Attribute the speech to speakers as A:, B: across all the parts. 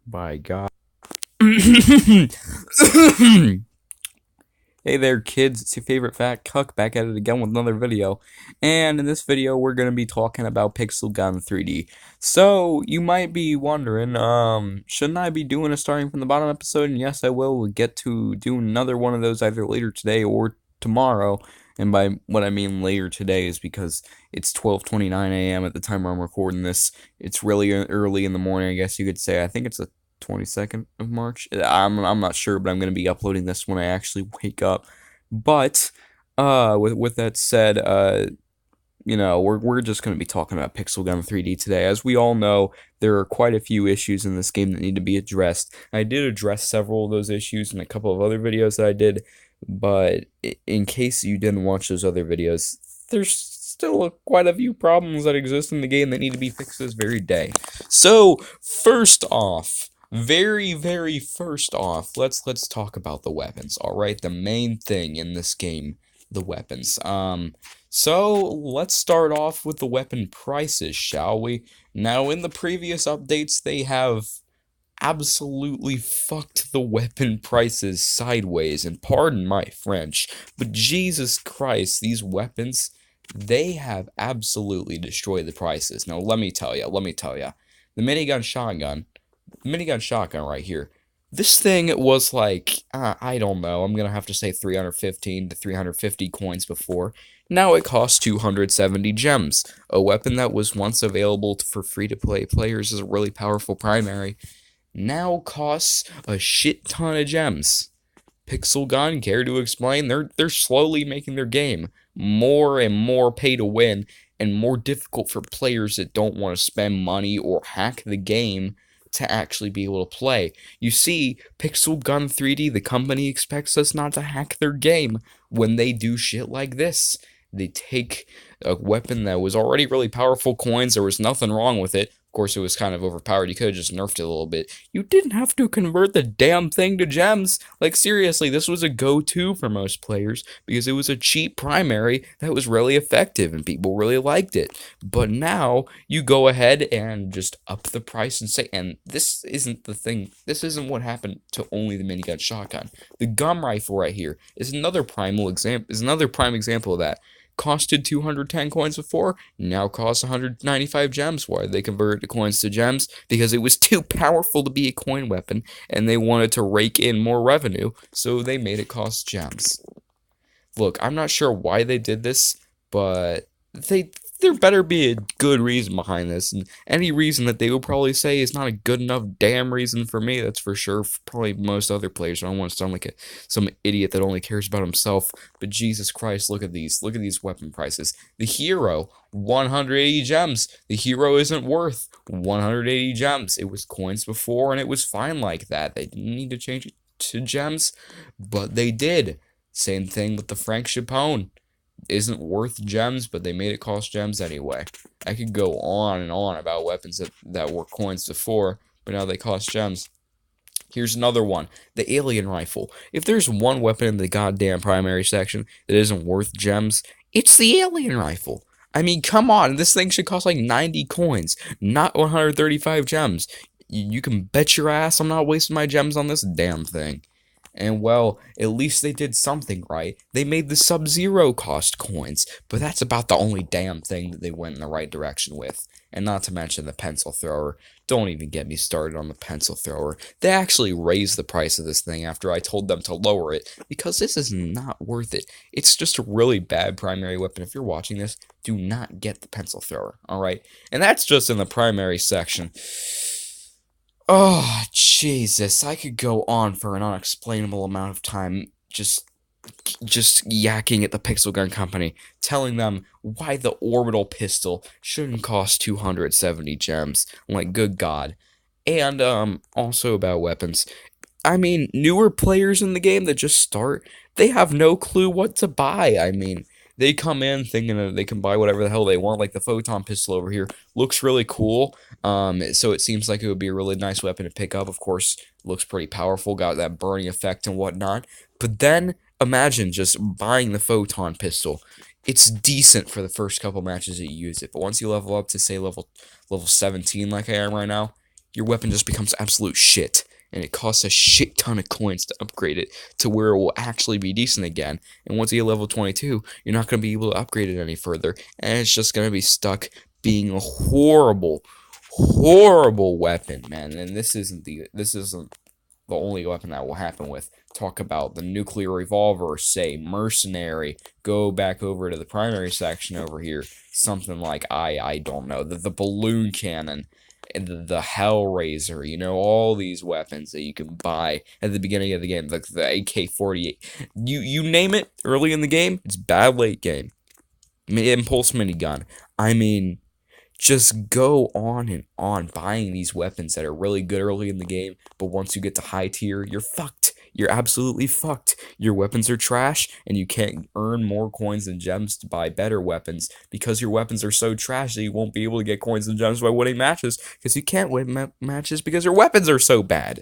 A: By God. Hey there, kids. It's your favorite fat cuck back at it again with another video. And in this video, we're going to be talking about Pixel Gun 3D. So, you might be wondering, shouldn't I be doing a starting from the bottom episode? And yes, I will. We'll get to do another one of those either later today or tomorrow. And by what I mean later today is because it's 12:29 a.m. at the time I'm recording this. It's really early in the morning, I guess you could say. I think it's a 22nd of March. I'm not sure, but I'm going to be uploading this when I actually wake up. But with that said, we're just going to be talking about Pixel Gun 3D today. As we all know, there are quite a few issues in this game that need to be addressed. I did address several of those issues in a couple of other videos that I did, but in case you didn't watch those other videos, there's still quite a few problems that exist in the game that need to be fixed this very day. So, first off, very first off, let's talk about the weapons. All right, the main thing in this game, the weapons. So let's start off with the weapon prices, shall we? Now, in the previous updates, they have absolutely fucked the weapon prices sideways, and pardon my French, but Jesus Christ, these weapons, they have absolutely destroyed the prices. Now, let me tell you, the minigun shotgun right here. This thing was like, I don't know, I'm gonna have to say 315 to 350 coins before. Now it costs 270 gems. A weapon that was once available for free-to-play players as a really powerful primary now costs a shit ton of gems. Pixel Gun, care to explain? They're slowly making their game more and more pay to win and more difficult for players that don't want to spend money or hack the game to actually be able to play. You see, Pixel Gun 3D, the company expects us not to hack their game when they do shit like this. They take a weapon that was already really powerful coins, there was nothing wrong with it. Of course, it was kind of overpowered. You could have just nerfed it a little bit. You didn't have to convert the damn thing to gems. Like, seriously, this was a go-to for most players because it was a cheap primary that was really effective and people really liked it. But now, you go ahead and just up the price and say, and this isn't the thing, this isn't what happened to only the minigun shotgun. The gum rifle right here is another prime example of that. Costed 210 coins before, now costs 195 gems. Why did they convert the coins to gems? Because it was too powerful to be a coin weapon, and they wanted to rake in more revenue, so they made it cost gems. Look, I'm not sure why they did this, but there better be a good reason behind this, and any reason that they will probably say is not a good enough damn reason for me, that's for sure. For probably most other players. I don't want to sound like some idiot that only cares about himself, but Jesus Christ, look at these weapon prices. The hero, 180 gems. The hero isn't worth 180 gems. It was coins before, and it was fine like that. They didn't need to change it to gems, but they did. Same thing with the Frank Chapone. Isn't worth gems, but they made it cost gems anyway. I could go on and on about weapons that were coins before, but now they cost gems. Here's another one, the alien rifle. If there's one weapon in the goddamn primary section that isn't worth gems, it's the alien rifle. I mean, come on, this thing should cost like 90 coins, not 135 gems. You can bet your ass I'm not wasting my gems on this damn thing. And well, at least they did something right. They made the Sub-Zero cost coins, but that's about the only damn thing that they went in the right direction with. And not to mention the pencil thrower. Don't even get me started on the pencil thrower. They actually raised the price of this thing after I told them to lower it, because this is not worth it. It's just a really bad primary weapon. If you're watching this, do not get the pencil thrower, alright? And that's just in the primary section. Oh, Jesus, I could go on for an unexplainable amount of time just yakking at the Pixel Gun Company, telling them why the orbital pistol shouldn't cost 270 gems. I'm like, good God. And, also about weapons. I mean, newer players in the game that just start, they have no clue what to buy. I mean, they come in thinking that they can buy whatever the hell they want, like the photon pistol over here. Looks really cool. So it seems like it would be a really nice weapon to pick up. Of course, looks pretty powerful, got that burning effect and whatnot. But then, imagine just buying the photon pistol. It's decent for the first couple matches that you use it, but once you level up to, say, level 17 like I am right now, your weapon just becomes absolute shit. And it costs a shit ton of coins to upgrade it to where it will actually be decent again. And once you get level 22, you're not going to be able to upgrade it any further. And it's just going to be stuck being a horrible, horrible weapon, man. And this isn't the only weapon that will happen with. Talk about the nuclear revolver, say mercenary, go back over to the primary section over here, something like I don't know, the balloon cannon, and the Hellraiser, you know, all these weapons that you can buy at the beginning of the game, like the AK-48. You name it early in the game, it's bad late game. Impulse minigun. I mean, just go on and on buying these weapons that are really good early in the game, but once you get to high tier, you're fucked. You're absolutely fucked. Your weapons are trash, and you can't earn more coins and gems to buy better weapons because your weapons are so trash that you won't be able to get coins and gems by winning matches because you can't win matches because your weapons are so bad.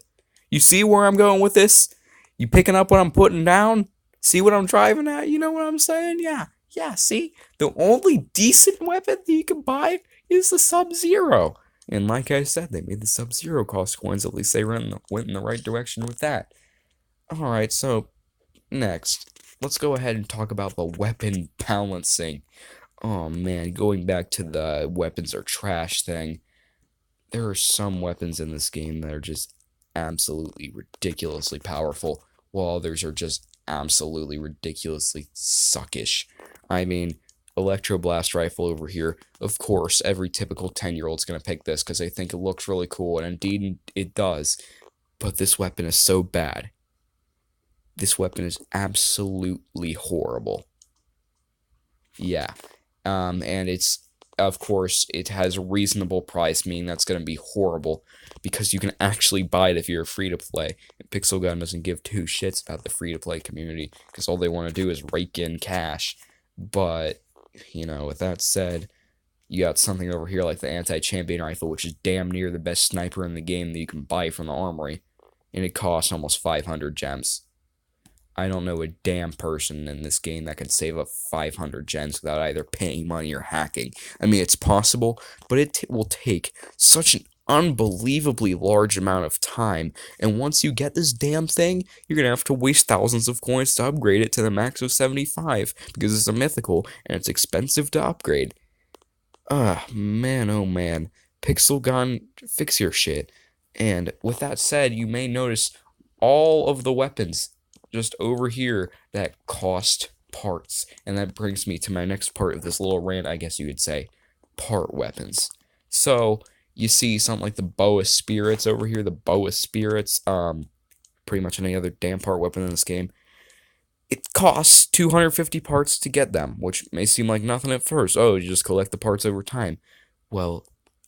A: You see where I'm going with this? You picking up what I'm putting down? See what I'm driving at? You know what I'm saying? Yeah, see? The only decent weapon that you can buy is the Sub-Zero. And like I said, they made the Sub-Zero cost coins. At least they went in the right direction with that. Alright, so next, let's go ahead and talk about the weapon balancing. Oh man, going back to the weapons are trash thing, there are some weapons in this game that are just absolutely ridiculously powerful, while others are just absolutely ridiculously suckish. I mean, Electroblast Rifle over here, of course, every typical 10-year-old's going to pick this because they think it looks really cool, and indeed it does. But this weapon is so bad. This weapon is absolutely horrible. Yeah. And it's, of course, it has a reasonable price, meaning that's going to be horrible, because you can actually buy it if you're free-to-play. And Pixel Gun doesn't give two shits about the free-to-play community, because all they want to do is rake in cash. But, you know, with that said, you got something over here like the Anti-Champion Rifle, which is damn near the best sniper in the game that you can buy from the armory, and it costs almost 500 gems. I don't know a damn person in this game that can save up 500 gems without either paying money or hacking. I mean, it's possible, but it will take such an unbelievably large amount of time, and once you get this damn thing, you're gonna have to waste thousands of coins to upgrade it to the max of 75, because it's a mythical, and it's expensive to upgrade. Man, oh man. Pixel Gun, fix your shit. And with that said, you may notice all of the weapons just over here that cost parts. And that brings me to my next part of this little rant, I guess you could say. Part weapons. So, you see something like the Boa Spirits over here. The Boa Spirits, pretty much any other damn part weapon in this game. It costs 250 parts to get them, which may seem like nothing at first. Oh, you just collect the parts over time. Well,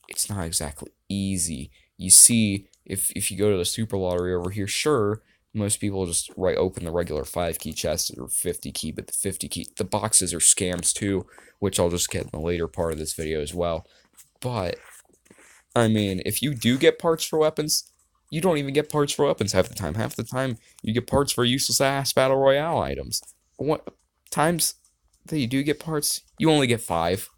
A: it's not exactly easy. You see, if you go to the Super Lottery over here, sure, most people just open the regular 5-key chest or 50-key, but the 50-key, the boxes are scams too, which I'll just get in the later part of this video as well. But, I mean, if you do get parts for weapons, you don't even get parts for weapons half the time. Half the time, you get parts for useless-ass Battle Royale items. What times that you do get parts, you only get 5.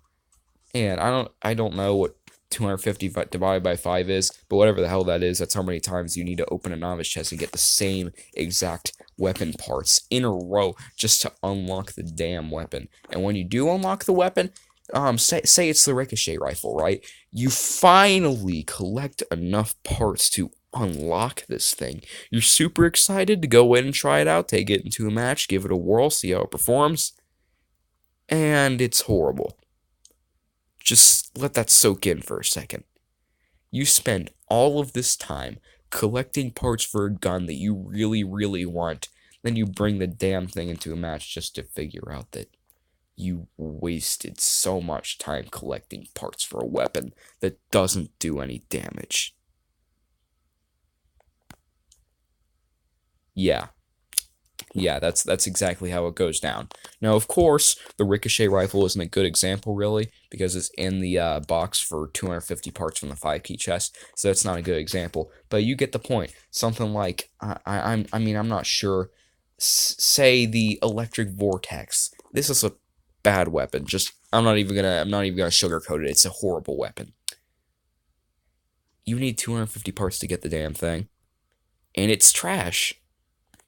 A: And I don't know what 250 divided by 5 is, but whatever the hell that is, that's how many times you need to open a novice chest and get the same exact weapon parts in a row just to unlock the damn weapon. And when you do unlock the weapon, say it's the Ricochet Rifle, right? You finally collect enough parts to unlock this thing. You're super excited to go in and try it out, take it into a match, give it a whirl, see how it performs, and it's horrible. Just let that soak in for a second. You spend all of this time collecting parts for a gun that you really, really want, then you bring the damn thing into a match just to figure out that you wasted so much time collecting parts for a weapon that doesn't do any damage. Yeah, that's exactly how it goes down. Now, of course, the Ricochet Rifle isn't a good example, really, because it's in the box for 250 parts from the 5-key chest, so that's not a good example. But you get the point. Something like, I'm not sure, say the Electric Vortex. This is a bad weapon. I'm not even gonna sugarcoat it. It's a horrible weapon. You need 250 parts to get the damn thing. And it's trash.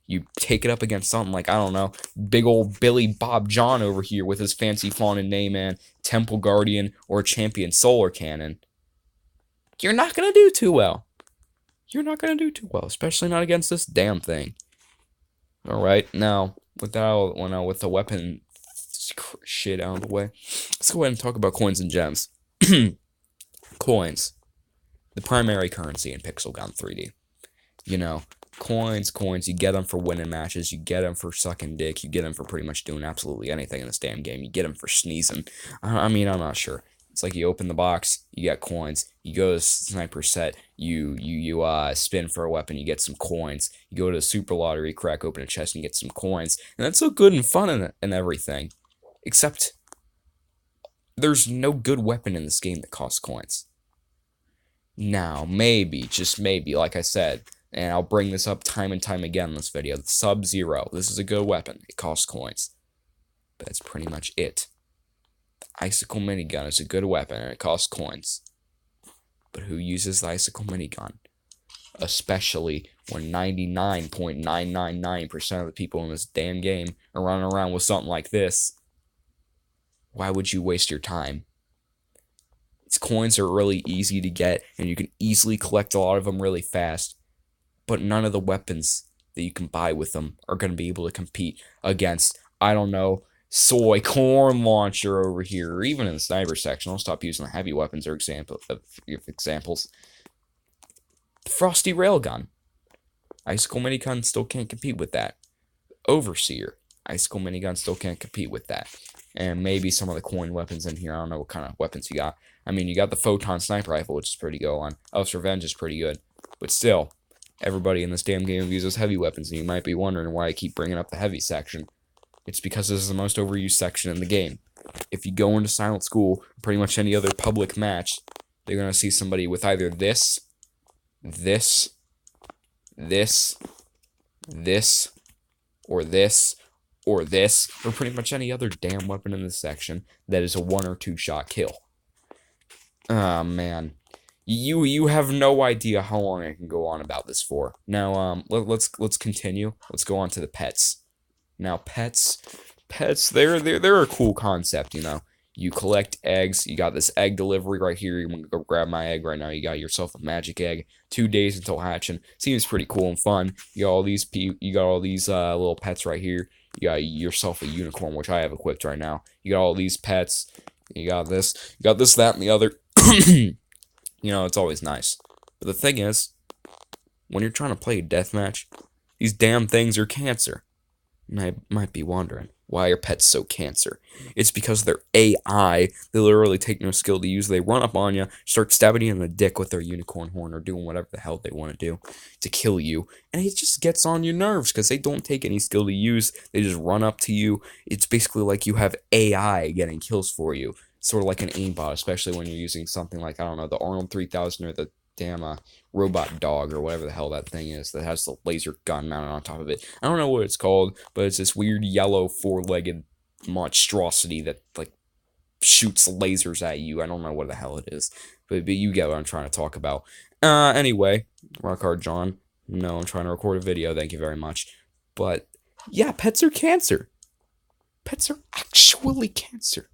A: You take it up against something like, I don't know, big old Billy Bob John over here with his fancy font and name and Temple Guardian or Champion Solar Cannon. You're not going to do too well. You're not going to do too well, especially not against this damn thing. Alright, now, with the weapon shit out of the way, let's go ahead and talk about coins and gems. Coins. The primary currency in Pixel Gun 3D. You know, coins, you get them for winning matches, you get them for sucking dick, you get them for pretty much doing absolutely anything in this damn game, you get them for sneezing. I mean, I'm not sure. It's like you open the box, you get coins, you go to sniper set, you spin for a weapon, you get some coins, you go to the super lottery, crack open a chest, and you get some coins, and that's so good and fun and everything. Except, there's no good weapon in this game that costs coins. Now, maybe, just maybe, like I said, and I'll bring this up time and time again in this video, the Sub-Zero. This is a good weapon. It costs coins. But that's pretty much it. The Icicle Minigun is a good weapon, and it costs coins. But who uses the Icicle Minigun? Especially when 99.999% of the people in this damn game are running around with something like this. Why would you waste your time? Its coins are really easy to get, and you can easily collect a lot of them really fast. But none of the weapons that you can buy with them are going to be able to compete against, I don't know, soy corn launcher over here, or even in the sniper section. I'll stop using the heavy weapons or examples. The Frosty Railgun. Icicle Minigun still can't compete with that. Overseer. Icicle Minigun still can't compete with that. And maybe some of the coin weapons in here. I don't know what kind of weapons you got. I mean, you got the Photon Sniper Rifle, which is pretty good on. Elf's Revenge is pretty good. But still, everybody in this damn game uses heavy weapons, and you might be wondering why I keep bringing up the heavy section. It's because this is the most overused section in the game. If you go into Silent School, pretty much any other public match, they're going to see somebody with either this, or pretty much any other damn weapon in this section that is a 1 or 2 shot kill. Ah, man. You have no idea how long I can go on about this for. Now, let's continue. Let's go on to the pets. Now, pets, they're a cool concept, you know. You collect eggs. You got this egg delivery right here. You want to go grab my egg right now. You got yourself a magic egg. 2 days until hatching. Seems pretty cool and fun. You got all these little pets right here. You got yourself a unicorn, which I have equipped right now. You got all these pets. You got this, that, and the other. You know, it's always nice. But the thing is, when you're trying to play a deathmatch, these damn things are cancer. And I might be wondering, why are pets so cancer? It's because they're AI. They literally take no skill to use. They run up on you, start stabbing you in the dick with their unicorn horn or doing whatever the hell they want to do to kill you. And it just gets on your nerves because they don't take any skill to use. They just run up to you. It's basically like you have AI getting kills for you. Sort of like an aimbot, especially when you're using something like, I don't know, the Arnold 3000 or the damn robot dog or whatever the hell that thing is that has the laser gun mounted on top of it. I don't know what it's called, but it's this weird yellow 4-legged monstrosity that like shoots lasers at you. I don't know what the hell it is, but you get what I'm trying to talk about. Anyway, Rockhard John. No, I'm trying to record a video. Thank you very much. But yeah, pets are cancer. Pets are actually cancer.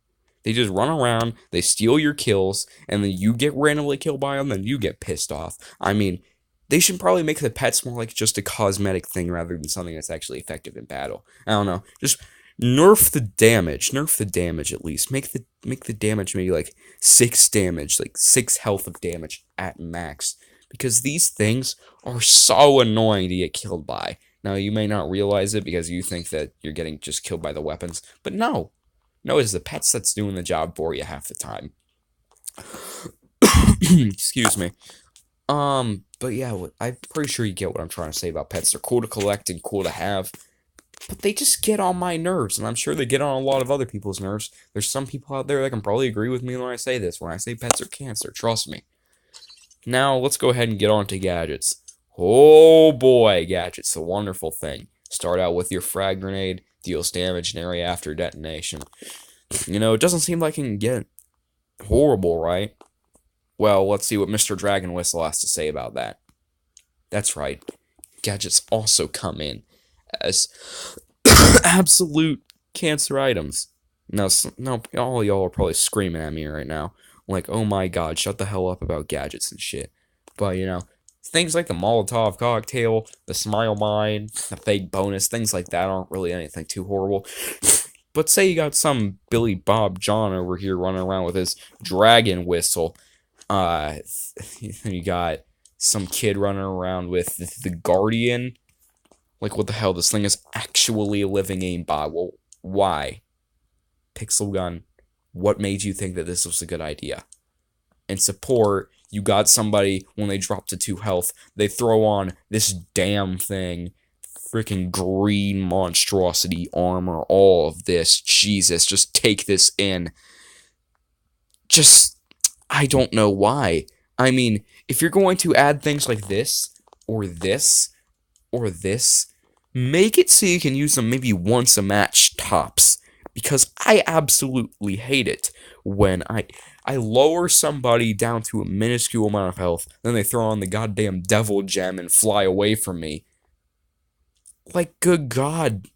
A: They just run around, they steal your kills, and then you get randomly killed by them, and you get pissed off. I mean, they should probably make the pets more like just a cosmetic thing rather than something that's actually effective in battle. I don't know. Just nerf the damage. Nerf the damage at least. Make the damage maybe like 6 damage, like 6 health of damage at max. Because these things are so annoying to get killed by. Now, you may not realize it because you think that you're getting just killed by the weapons, but no. No, it's the pets that's doing the job for you half the time. Excuse me. But yeah, I'm pretty sure you get what I'm trying to say about pets. They're cool to collect and cool to have, but they just get on my nerves, and I'm sure they get on a lot of other people's nerves. There's some people out there that can probably agree with me when I say this, when I say pets are cancer, trust me. Now, let's go ahead and get on to gadgets. Oh boy, gadgets, a wonderful thing. Start out with your frag grenade. Deals damage in area after detonation. You know, it doesn't seem like it can get horrible, right? Well, let's see what Mr. Dragon Whistle has to say about that. That's right. Gadgets also come in as absolute cancer items. Now, all y'all are probably screaming at me right now. Like, oh my god, shut the hell up about gadgets and shit. But, things like the Molotov cocktail, the Smile Mine, the fake bonus, things like that aren't really anything too horrible. But say you got some Billy Bob John over here running around with his dragon whistle. You got some kid running around with the Guardian. Like, what the hell? This thing is actually a living aimbot. Well, why? Pixel Gun, what made you think that this was a good idea? In support, you got somebody, when they drop to 2 health, they throw on this damn thing. Freaking green monstrosity armor, all of this. Jesus, just take this in. I don't know why. I mean, if you're going to add things like this, or this, or this, make it so you can use them maybe once a match tops. Because I absolutely hate it when I lower somebody down to a minuscule amount of health, then they throw on the goddamn devil gem and fly away from me. Like, good God,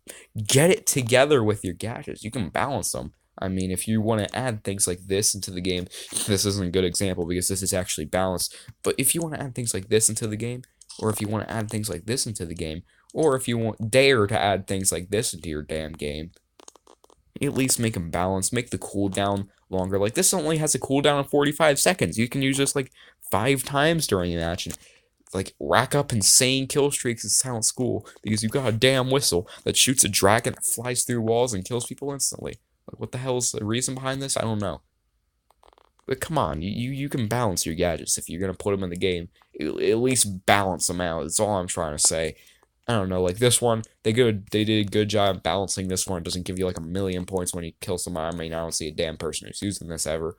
A: get it together with your gadgets. You can balance them. I mean, if you want to add things like this into the game, this isn't a good example because this is actually balanced. But if you want to add things like this into the game, or if you want to add things like this into the game, or if you dare to add things like this into your damn game, at least make them balanced. Make the cooldown longer. Like, this only has a cooldown of 45 seconds. You can use this, like, 5 times during a match and, like, rack up insane kill streaks in Silent School because you've got a damn whistle that shoots a dragon that flies through walls and kills people instantly. Like, what the hell is the reason behind this? I don't know. But come on, you can balance your gadgets if you're going to put them in the game. At least balance them out. That's all I'm trying to say. I don't know, like this one, they did a good job balancing this one. It doesn't give you like 1,000,000 points when you kill somebody. I mean, I don't see a damn person who's using this ever.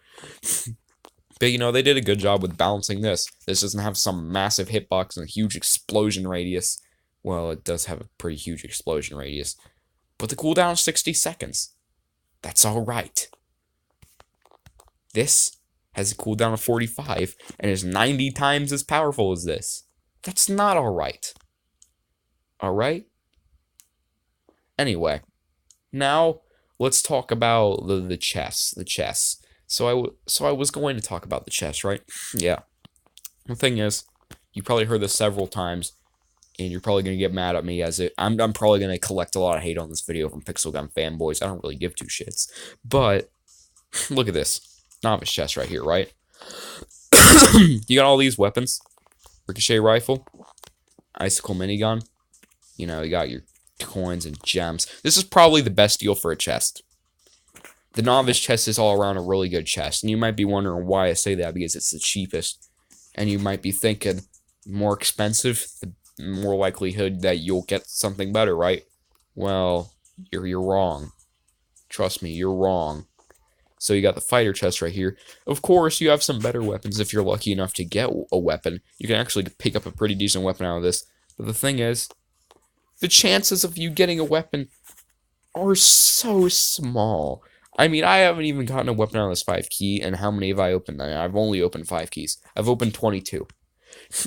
A: But, they did a good job with balancing this. This doesn't have some massive hitbox and a huge explosion radius. Well, it does have a pretty huge explosion radius. But the cooldown is 60 seconds. That's alright. This has a cooldown of 45 and is 90 times as powerful as this. That's not alright. Alright? Anyway, now let's talk about the chess. The chess. So I was going to talk about the chess, right? Yeah. The thing is, you probably heard this several times, and you're probably going to get mad at me I'm probably going to collect a lot of hate on this video from Pixel Gun fanboys. I don't really give 2 shits. But, look at this. Novice chest right here, right? You got all these weapons. Ricochet rifle. Icicle minigun. You got your coins and gems. This is probably the best deal for a chest. The novice chest is all around a really good chest. And you might be wondering why I say that, because it's the cheapest. And you might be thinking, more expensive, the more likelihood that you'll get something better, right? Well, you're wrong. Trust me, you're wrong. So you got the fighter chest right here. Of course, you have some better weapons if you're lucky enough to get a weapon. You can actually pick up a pretty decent weapon out of this. But the thing is, the chances of you getting a weapon are so small. I mean, I haven't even gotten a weapon out of this 5 key, and how many have I opened? I've only opened 5 keys. I've opened 22.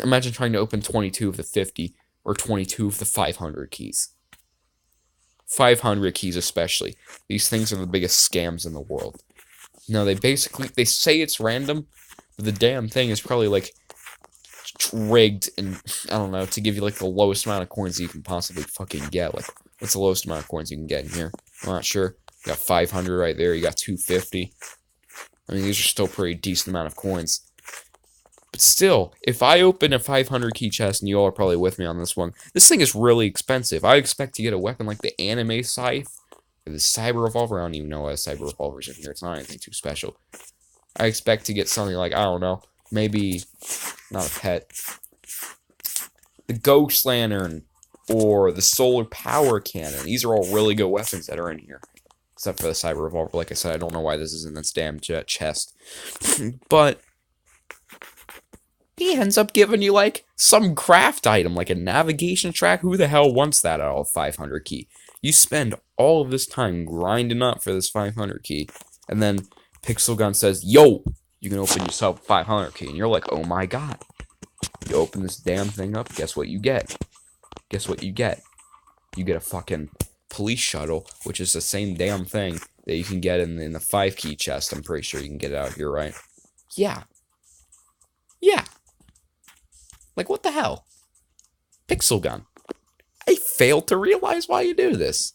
A: Imagine trying to open 22 of the 50, or 22 of the 500 keys. 500 keys especially. These things are the biggest scams in the world. No, they say it's random, but the damn thing is probably, like, rigged and, I don't know, to give you, like, the lowest amount of coins you can possibly fucking get. Like, what's the lowest amount of coins you can get in here? I'm not sure. You got 500 right there. You got 250. I mean, these are still pretty decent amount of coins. But still, if I open a 500 key chest, and you all are probably with me on this one, this thing is really expensive. I expect to get a weapon like the anime scythe, or the cyber revolver. I don't even know why a cyber revolver's in here. It's not anything too special. I expect to get something like, I don't know, maybe, not a pet, the ghost lantern, or the solar power cannon. These are all really good weapons that are in here. Except for the cyber revolver. Like I said, I don't know why this is in this damn chest. But he ends up giving you, like, some craft item, like a navigation track. Who the hell wants that out of 500 key? You spend all of this time grinding up for this 500 key, and then Pixel Gun says, yo, you can open yourself a 500 key, and you're like, oh my god. You open this damn thing up, guess what you get? Guess what you get? You get a fucking police shuttle, which is the same damn thing that you can get in the 5 key chest. I'm pretty sure you can get it out here, right? Yeah. Yeah. Like, what the hell? Pixel Gun. I fail to realize why you do this.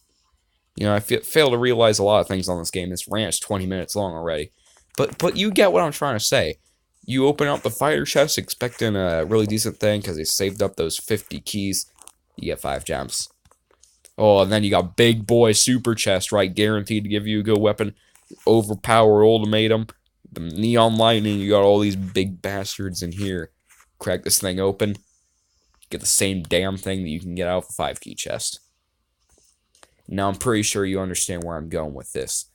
A: You know, I fail to realize a lot of things on this game. This rant is 20 minutes long already. But you get what I'm trying to say. You open up the fighter chest expecting a really decent thing because they saved up those 50 keys. You get 5 gems. Oh, and then you got big boy super chest, right? Guaranteed to give you a good weapon. Overpower ultimatum. The neon lightning. You got all these big bastards in here. Crack this thing open. Get the same damn thing that you can get out of a 5 key chest. Now I'm pretty sure you understand where I'm going with this.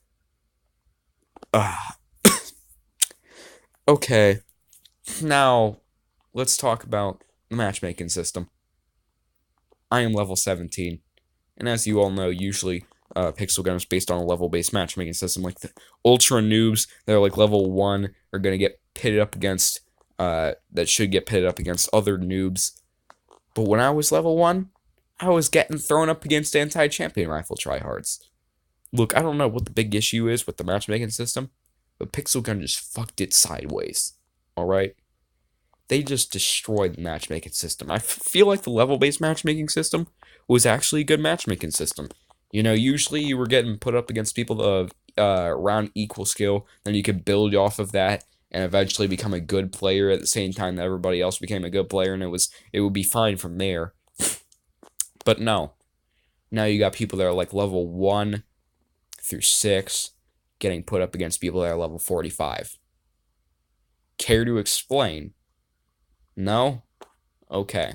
A: Okay. Now, let's talk about the matchmaking system. I am level 17. And as you all know, usually Pixel Gun is based on a level-based matchmaking system. Like the ultra noobs that are like level 1 are going to get pitted up against, that should get pitted up against other noobs. But when I was level 1, I was getting thrown up against anti-champion rifle tryhards. Look, I don't know what the big issue is with the matchmaking system, but Pixel Gun just fucked it sideways. Alright? They just destroyed the matchmaking system. I feel like the level-based matchmaking system was actually a good matchmaking system. You know, usually you were getting put up against people of around equal skill, then you could build off of that and eventually become a good player at the same time that everybody else became a good player, and it would be fine from there. But no. Now you got people that are like level 1 through 6 getting put up against people that are level 45. Care to explain? No? Okay.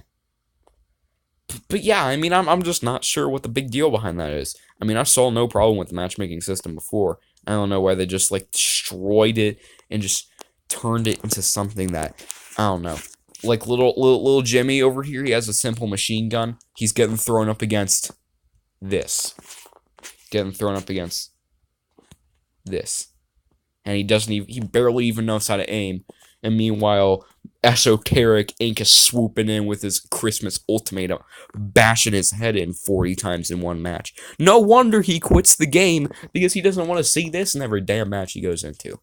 A: But yeah, I mean, I'm just not sure what the big deal behind that is. I mean, I saw no problem with the matchmaking system before. I don't know why they just, like, destroyed it and just turned it into something that, I don't know. Like, little Jimmy over here, he has a simple machine gun. He's getting thrown up against this. Getting thrown up against this. And he barely even knows how to aim. And meanwhile, Esoteric Ink is swooping in with his Christmas ultimatum, bashing his head in 40 times in one match. No wonder he quits the game, because he doesn't want to see this in every damn match he goes into.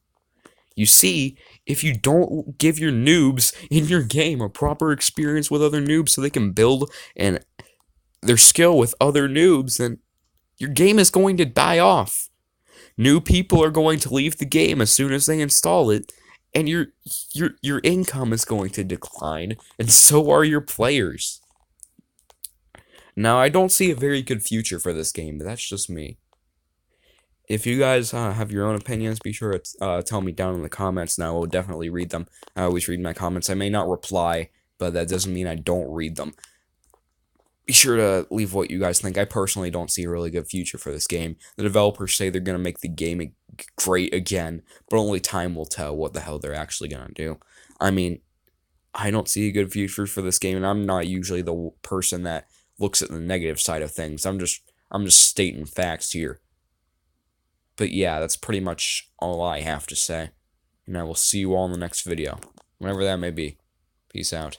A: You see, if you don't give your noobs in your game a proper experience with other noobs so they can build and their skill with other noobs, then your game is going to die off. New people are going to leave the game as soon as they install it, and your income is going to decline, and so are your players. Now, I don't see a very good future for this game, but that's just me. If you guys have your own opinions, be sure to tell me down in the comments, and I will definitely read them. I always read my comments. I may not reply, but that doesn't mean I don't read them. Be sure to leave what you guys think. I personally don't see a really good future for this game. The developers say they're going to make the game great again, but only time will tell what the hell they're actually going to do. I mean, I don't see a good future for this game, and I'm not usually the person that looks at the negative side of things. I'm just stating facts here. But yeah, that's pretty much all I have to say. And I will see you all in the next video, whenever that may be. Peace out.